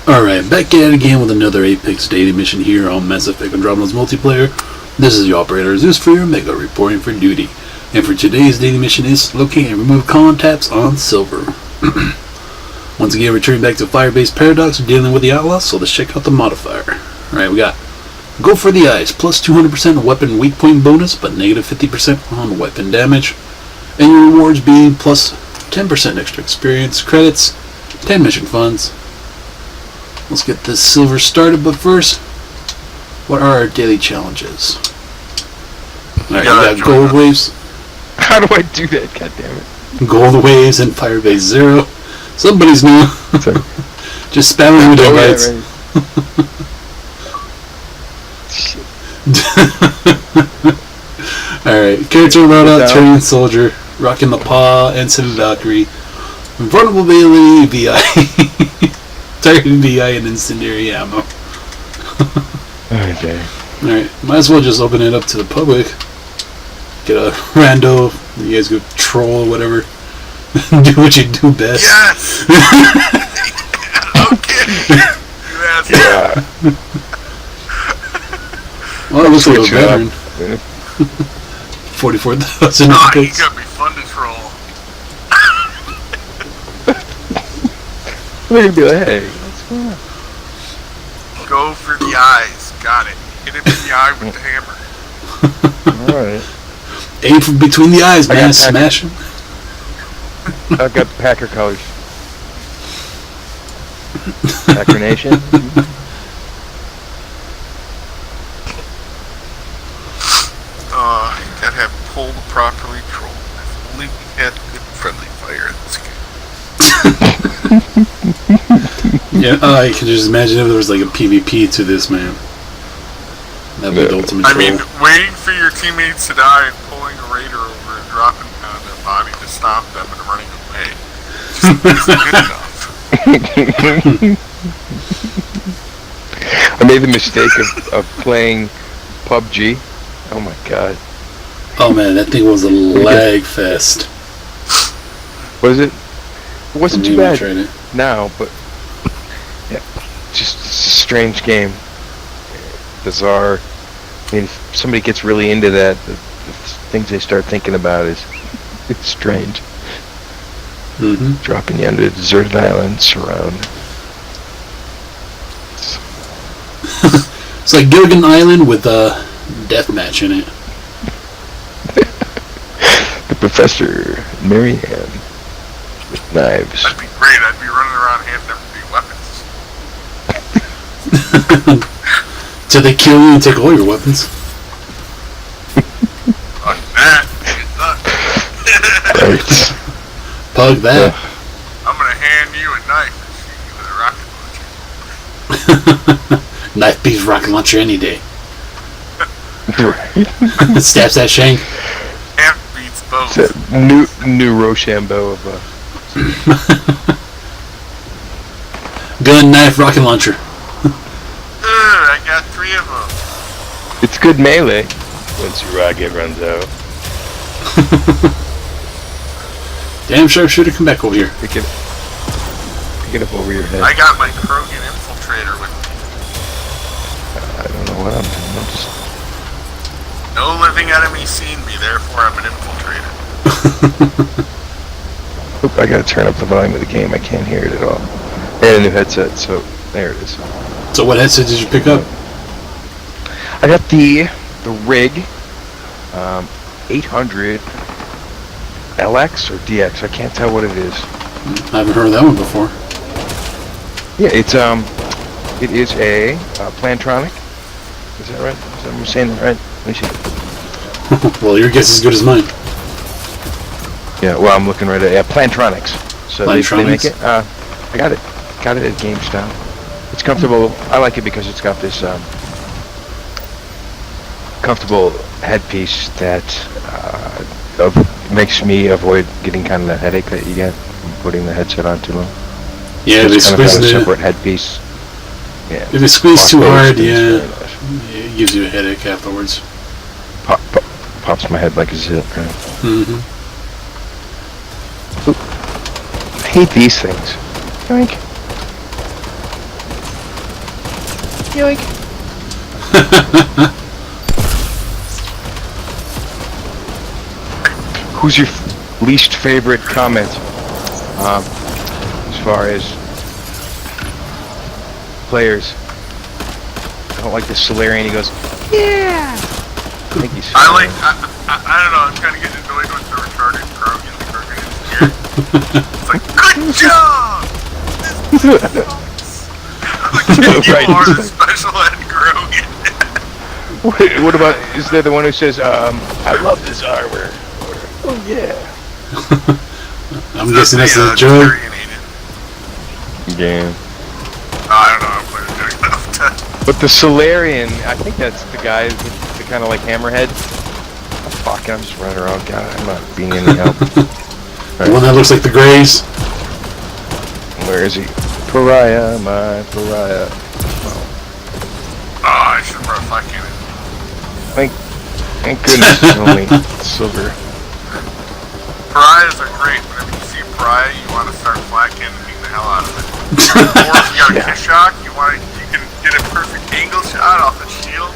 Alright, back at it again with another Apex daily mission here on Mass Effect Andromeda's multiplayer. This is the operator ZeusFuryOmega reporting for duty. And for today's daily mission is locate and remove comm taps on Silver. Once again, returning back to Firebase Paradox, dealing with the Outlaws, so let's check out the modifier. Alright, we got Go for the Eyes, plus 200% weapon weak point bonus, but negative 50% on weapon damage. And your rewards being plus 10% extra experience credits, 10 mission funds. Let's get this Silver started, but first, what are our daily challenges? Alright, you got gold waves. How do I do that, goddammit? Gold waves and Firebase 0. Somebody's new. Just spamming with invites. Alright, character loadout, Turning Soldier, Rocking the Paw, Ensign Valkyrie, Vulnerability, VI. Targeting VI and incendiary ammo. Okay. Alright, might as well just open it up to the public. Get a rando, you guys go troll or whatever. Do what you do best. Yes! Okay! Yeah. Well, it looks like a veteran. 44,000 Oh, you hits. got me fun to troll. They're gonna be like, hey, what's going on? Go for the eyes. Got it. Hit him in the eye with the hammer. Alright. Aim from between the eyes, I man. got Smash him. I've got Packer colors. Packer Nation. Gotta have pulled properly trolled. If only we had good friendly fire in this game. Yeah, I can just imagine if there was like a PvP to this, man. That'd be the ultimate I troll. mean, waiting for your teammates to die and pulling a raider over and dropping down their body to stop them and running away. Just isn't good enough. I made the mistake of playing PUBG. Oh my god. Oh man, that thing was a lag fest. Was it? It wasn't too bad Tried it. now, but yeah, just it's a strange game. Bizarre. I mean, if somebody gets really into that, the things they start thinking about is it's strange. Mm-hmm. Dropping you onto a deserted island, surround. It's like Gilligan Island with a deathmatch in it. The Professor, Marianne, with knives. That'd be great. I'd be running around handing everybody weapons. Till they kill you and take all your weapons. Like that. Good luck. Right. Pug that. I'm gonna hand you a knife and shoot you with a rocket launcher. Knife beats rocket launcher any day. Right. Stabs that shank. Half beats both. It's that new Rochambeau of Gun, knife, rocket launcher. I got 3 of them. It's good melee once your rocket runs out. Damn sharpshooter, come back over here. Pick it up over your head. I got my Krogan infiltrator with me. I don't know what I'm doing. I'm just No living enemy seen me, therefore I'm an infiltrator. Oop, I gotta turn up the volume of the game. I can't hear it at all. I had a new headset, so there it is. So what headset did you pick up? I got the Rig 800 LX or DX. I can't tell what it is. I haven't heard of that one before. Yeah, it is a Plantronic. Is that right? Is that, am I saying that right? Let me see. Well, your guess is as good as mine. Yeah, well, I'm looking right at Plantronics. So they make Plantronics? it. I got it at GameStop. It's comfortable. I like it because it's got this comfortable headpiece that makes me avoid getting kind of that headache that you get from putting the headset on too long. Yeah, So they it's kind of squeeze got a it. separate headpiece. Yeah. If they squeeze too hard, It's yeah, very nice. it gives you a headache afterwards. Pops my head like a zip. Right? Mm-hmm. I hate these things. Yoink. Yoink. Who's your least favorite comment? As far as players. I don't like the Solarian. He goes, yeah. I think he's. I don't know. I'm kind of getting annoyed with the retarded Krogan. The Krogan engineer. It's like, good job. You Right. are the special ed Krogan. What about? Is there the one who says, "I love this armor"? Oh yeah. I'm guessing that's a the joke. Tyrion agent. Yeah. I don't know. I'm playing a joke enough to. But the Solarian, I think that's the guy, the kind of like hammerhead. Oh, fuck, I'm just running around. God, I'm not being any help. The one that looks like the Greys. Where is he? Pariah, my pariah. Oh, I should have brought a flat cannon. Thank goodness it's only silver. Pariahs are great. Whenever you see Pariah, you want to start flat cannoning the hell out of it. Or if you got a Yeah. kiss shock, you can get a perfect angle shot off the shield.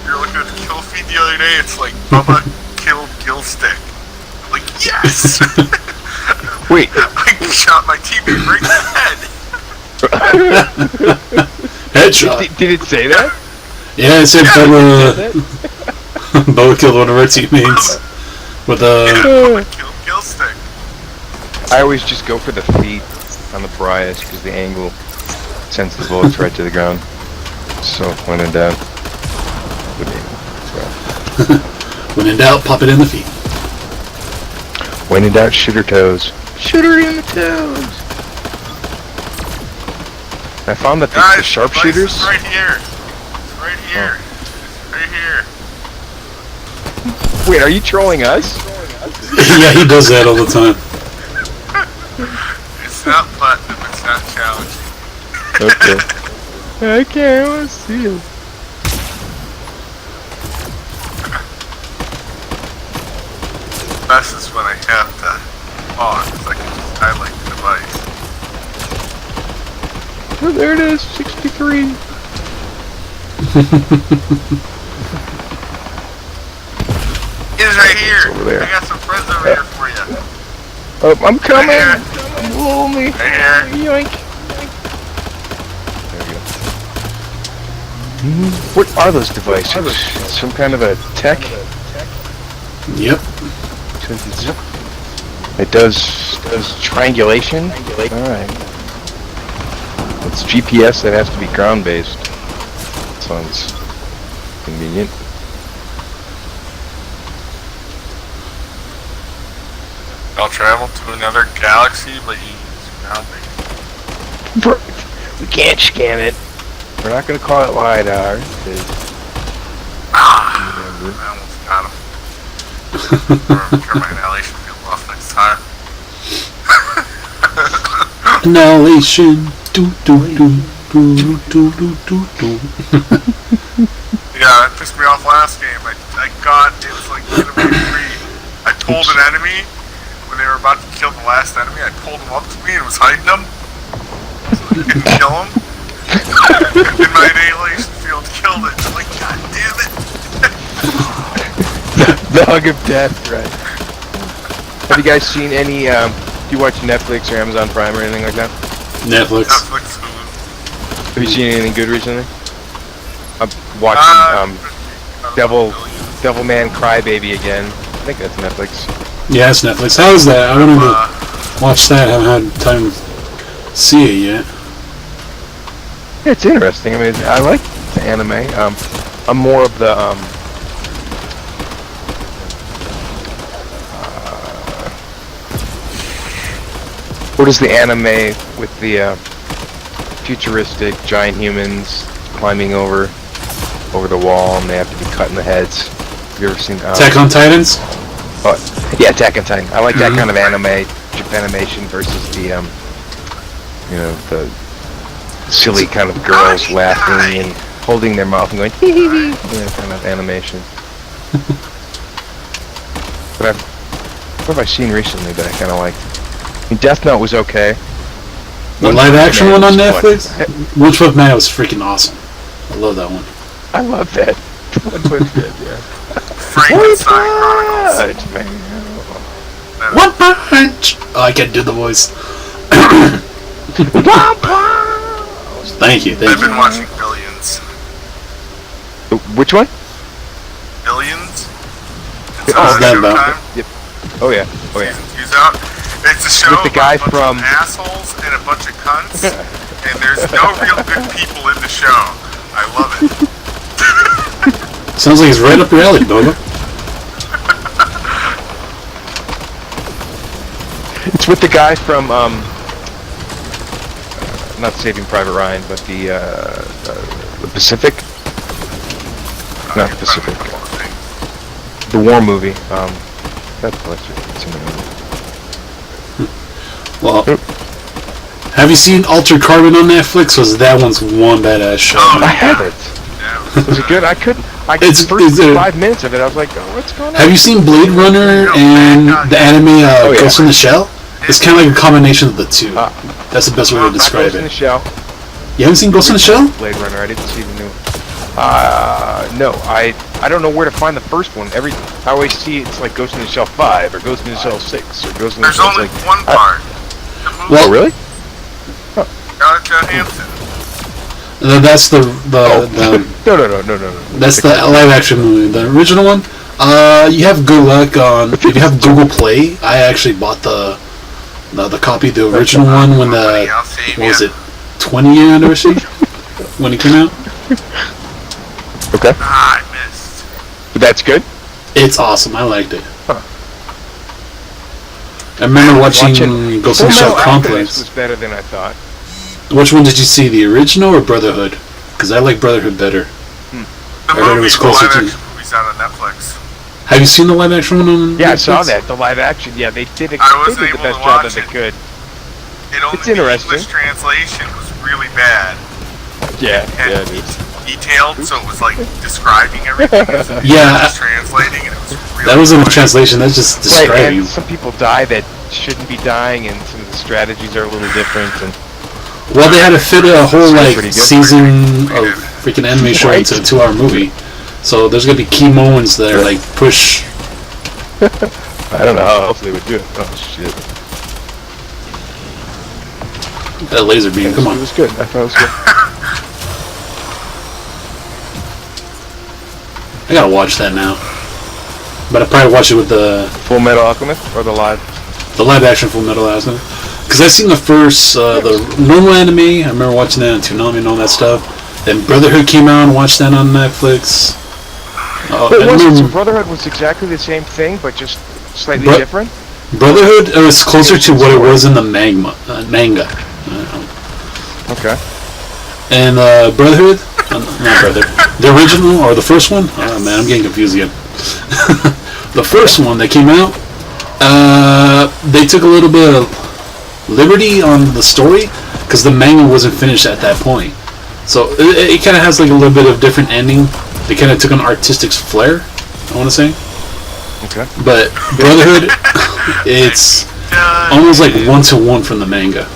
You're looking at the kill feed the other day, it's like Bubba killed Gillstick. Like, yes! Wait. I shot my teammate right in the head. Headshot. Did it say that? Yeah, it said Did Bubba, it say Bubba killed one of our teammates with a. Bubba killed Gillstick. that? I always just go for the feet on the pariahs because the angle sends the bullets right to the ground. So when in doubt, good angle. When in doubt, pop it in the feet. When in doubt, shoot her toes. Shoot her in the toes. I found that the Guys, sharpshooters. It's right here. It's right here. It's right here. Wait, are you trolling us? Yeah, he does that all the time. It's not platinum, it's not challenging. Okay. Okay, let's see it. Best is when I have to pause, because I can just highlight the device. Oh, there it is, 63. It's right here. over there. I got some friends over here for you. Oh, I'm coming. Right I'm lonely. Right here. Yoink. There we go. What are those devices? Some kind of a tech? Yep. It does triangulation? Alright. It's GPS that has to be ground based. Sounds convenient. I'll travel to another galaxy, but you use ground base. We can't scan it. We're not gonna call it LiDAR. I almost got him. Turn my annihilation field off next time. Annihilation. Do do do do do do do do. Yeah, that pissed me off last game. I got, it was like enemy 3. I pulled an enemy, when they were about to kill the last enemy, I pulled him up to me and was hiding him. So I couldn't kill him. And my annihilation field killed it. I'm like, god damn it. The hug of death, right? Have you guys seen any? Do you watch Netflix or Amazon Prime or anything like that? Netflix. Netflix Hulu. Have you seen anything good recently? I'm watching Devilman Crybaby again. I think that's Netflix. Yeah, it's Netflix. How is that? I don't know. Watch that. I haven't had time to see it yet. Yeah, it's interesting. I mean, I like the anime. I'm more of the what is the anime with the futuristic giant humans climbing over the wall and they have to be cut in the heads? Have you ever seen Attack on Titans? Oh, yeah, Attack on Titan. I like that kind of anime, Japanimation versus the the silly kind of girls laughing and holding their mouth and going hee hee hee, kind of animation. But what have I seen recently that I kind of liked? I mean, Death Note was okay. The live action Man one on Punch. Netflix? One Punch Man was freaking awesome. I love that one. I love that. One Punch Man, yeah. Frankenstein Chronicles. Punch Man. One Punch! Oh, I can't do the voice. Thank you, I've thank been you. watching Billions. Which one? Billions? What's It's that on about? Showtime. Yep. Oh yeah. Oh yeah. Season 2's out. It's a show With the guy about a bunch from- of assholes and a bunch of cunts, and there's no real good people in the show. I love it. Sounds like it's right up your alley, Boba. It's with the guy from not Saving Private Ryan, but the Pacific. Not Pacific. The war movie. Well, have you seen Altered Carbon on Netflix? Was that one's one badass show? I man. haven't. Yeah. Was it good? I couldn't. It's- the first it's, 5 minutes of it, I was like, oh, what's going on? Have you seen Blade Runner and the anime Oh, yeah. Ghost in the Shell? It's kind of like a combination of the two. That's the best way to Not describe Ghost in the it. Shell. You haven't seen Ghost in the Shell? Blade Runner. I didn't see the new. No. I don't know where to find the first one. I always see it's like Ghost in the Shell 5 or Ghost in the Shell 6 or Ghost in the There's Shell. only Like, one part. The movie Well, oh really? Scarlett Johansson. That's the No. that's the live action movie. The original one. You have good luck on if you have Google Play. I actually bought the copy, the original one when Buddy, the I'll save what was ya. it 20-year anniversary when it came out. Okay. Ah, I missed. But that's good. It's awesome. I liked it. Huh. I remember watching Ghost in the Full Shell Metal Alchemist was Complex. better than I thought. Which one did you see, the original or Brotherhood? Because I like Brotherhood better. The I heard it movie, was the closer live to- action movie's out on Netflix. Have you seen the live action one on Yeah, I Netflix? saw that. The live action. Yeah, they did. I They wasn't did the able best to job watch that they it. could. It only It's the interesting. English translation was really bad. Yeah, And yeah, it is. detailed, so it was like describing everything as it Yeah. was translating, and it was really That wasn't a annoying. translation. That's just Right, describing. and some people die that shouldn't be dying, and some of the strategies are a little different. And Well, they had to fit a whole like pretty good. season of freaking anime show Right. into a 2-hour movie. So there's gonna be key moments that are like push. I don't know how else they would do it. Oh shit! That laser beam. Come It on. was good. I thought it was good. I gotta watch that now. But I probably watch it with the Full Metal Alchemist or the live? live action Full Metal Alchemist. Because I've seen the first, the normal anime. I remember watching that on Toonami and all that stuff. Then Brotherhood came out and watched that on Netflix. But I wasn't so remember Brotherhood was exactly the same thing, but just slightly Bro- different. Brotherhood, it was closer to what it was in the manga. Okay. And Brotherhood, not Brotherhood, the original or the first one? Oh man, I'm getting confused again. The first one that came out, they took a little bit of liberty on the story because the manga wasn't finished at that point. So it kind of has like a little bit of different ending. They kind of took an artistic flair, I want to say. Okay. But Brotherhood, it's almost like 1-to-1 from the manga.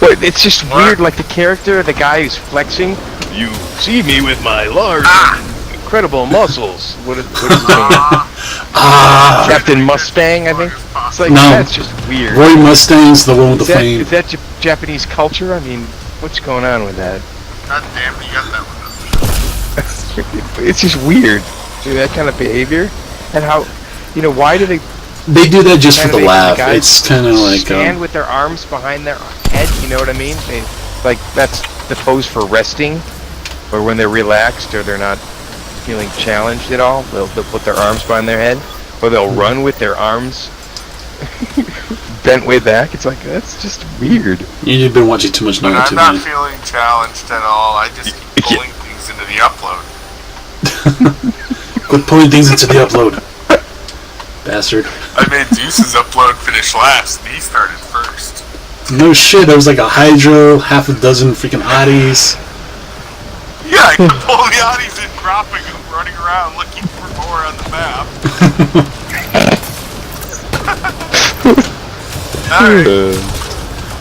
But it's just weird, like the character, the guy who's flexing. You see me with my large, incredible muscles. What is his name? Captain Mustang, I think. It's like No. that's just weird. Roy Mustang's the one with the flame. Is that Japanese culture? I mean, what's going on with that? God damn it, you got that one. It's just weird. Dude, that kind of behavior, and how, why do they They do that just for the animate laugh. guys It's kind of like stand with their arms behind their head? You know what I mean? That's the pose for resting, or when they're relaxed or they're not feeling challenged at all. They'll put their arms behind their head, or they'll run with their arms bent way back. It's like that's just weird. you've been watching too much When Naruto, I'm not man. feeling challenged at all, I just keep pulling things into the upload. Quit pulling things into the upload, bastard. I made Zeus's upload finish last, and he started first. No shit. There was like a Hydro, half a dozen freaking Hotties. Yeah, I kept pulling the oddies and dropping them, running around looking for more on the map. Alright.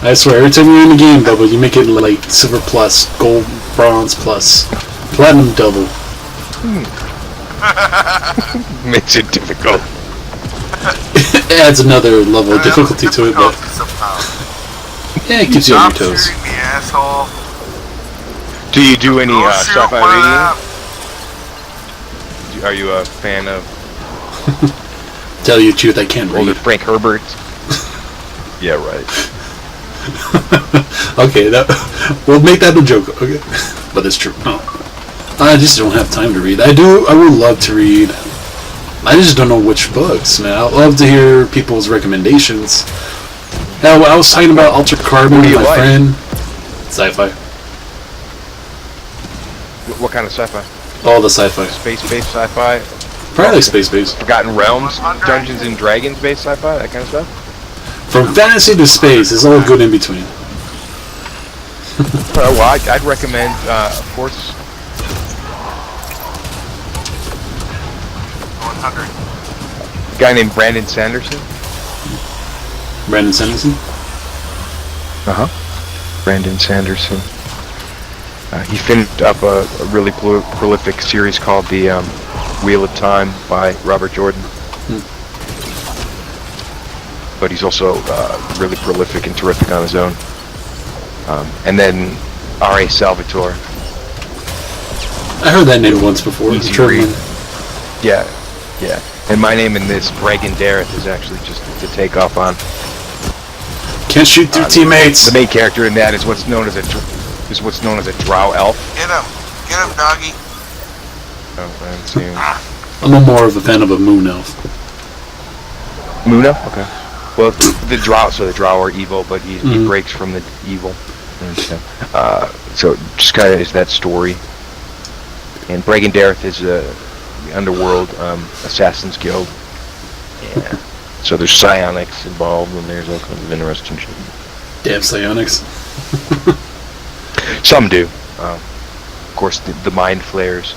I swear, every time you're in the game, Bubba, you make it like silver plus, gold, bronze plus, platinum double. Makes it difficult. It adds another level of difficulty to it, but yeah, it keeps you on Stop your toes. shooting me, asshole. Do you do any Go shoot sci-fi one of reading? Are you a fan of Tell you the truth, I can't older read. Frank Herbert? Yeah, right. Okay, we'll make that a joke, okay? But it's true. No. I just don't have time to read. I would love to read. I just don't know which books, man. I'd love to hear people's recommendations. Now, I was talking about Altered Carbon What do with you my like? friend. Sci-fi. What kind of sci-fi? All the sci-fi. Space-based sci-fi? Probably like space-based. Forgotten Realms? Dungeons and Dragons-based sci-fi? That kind of stuff? From fantasy to space, it's all good in between. Well, I'd recommend, of course, 100. a guy named Brandon Sanderson. Brandon Sanderson? Uh-huh. Brandon Sanderson. He finished up a really prolific series called The Wheel of Time by Robert Jordan. But he's also really prolific and terrific on his own. And then R.A. Salvatore. I heard that name once before. Easy True. read. Yeah. And my name in this, Bregan Dareth, is actually just to take off on. Can't shoot through teammates. The main character in that is what's known as a drow elf. Get him, doggy. Oh, I haven't seen him. I'm more of a fan of a moon elf. Muna? Okay. Well, the drow are evil, but he breaks from the evil. So just kind of is that story. And Bregan Dareth is the underworld assassins guild. Yeah. So there's psionics involved, and there's all kinds of interesting shit. Damn psionics. Some do. Of course, the mind flares.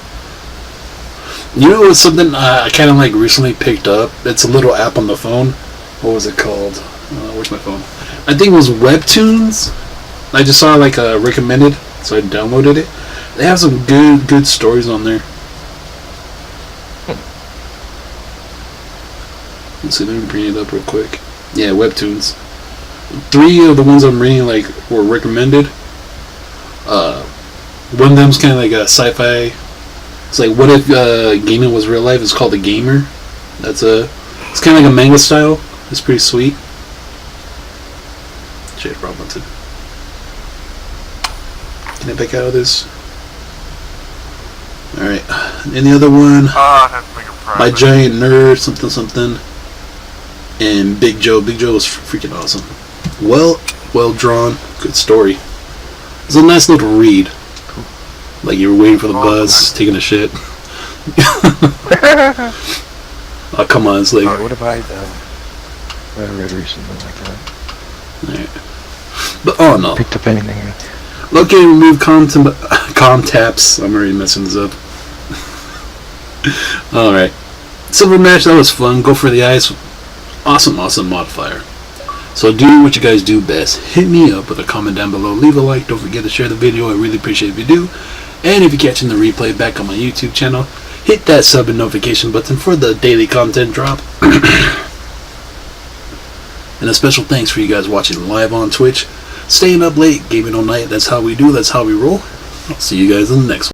You know what's something I kind of like recently picked up? It's a little app on the phone. What was it called? Where's my phone? I think it was Webtoons. I just saw like a recommended, so I downloaded it. They have some good stories on there. Let's see, let me bring it up real quick. Yeah, Webtoons. 3 of the ones I'm reading like were recommended. One of them's kind of like a sci-fi. It's like, what if gaming was real life? It's called The Gamer. It's kind of like a manga style. It's pretty sweet. Jade Robinson. Can I back out of this? Alright. And the other one, I have to make a private. My Giant Nerd, something. And Big Joe. Big Joe was freaking awesome. Well drawn. Good story. It's a nice little read. Like you were waiting for the buzz, taking a shit. Oh, come on, it's like... What have I done? What have I read recently like that? Alright. But, oh no. Picked up anything? Locate and remove comm taps. I'm already messing this up. Alright. Silver match, that was fun. Go for the ice. Awesome modifier. So do what you guys do best. Hit me up with a comment down below. Leave a like. Don't forget to share the video. I really appreciate it if you do. And if you're catching the replay back on my YouTube channel, hit that sub and notification button for the daily content drop. And a special thanks for you guys watching live on Twitch. Staying up late, gaming all night. That's how we do. That's how we roll. I'll see you guys in the next one.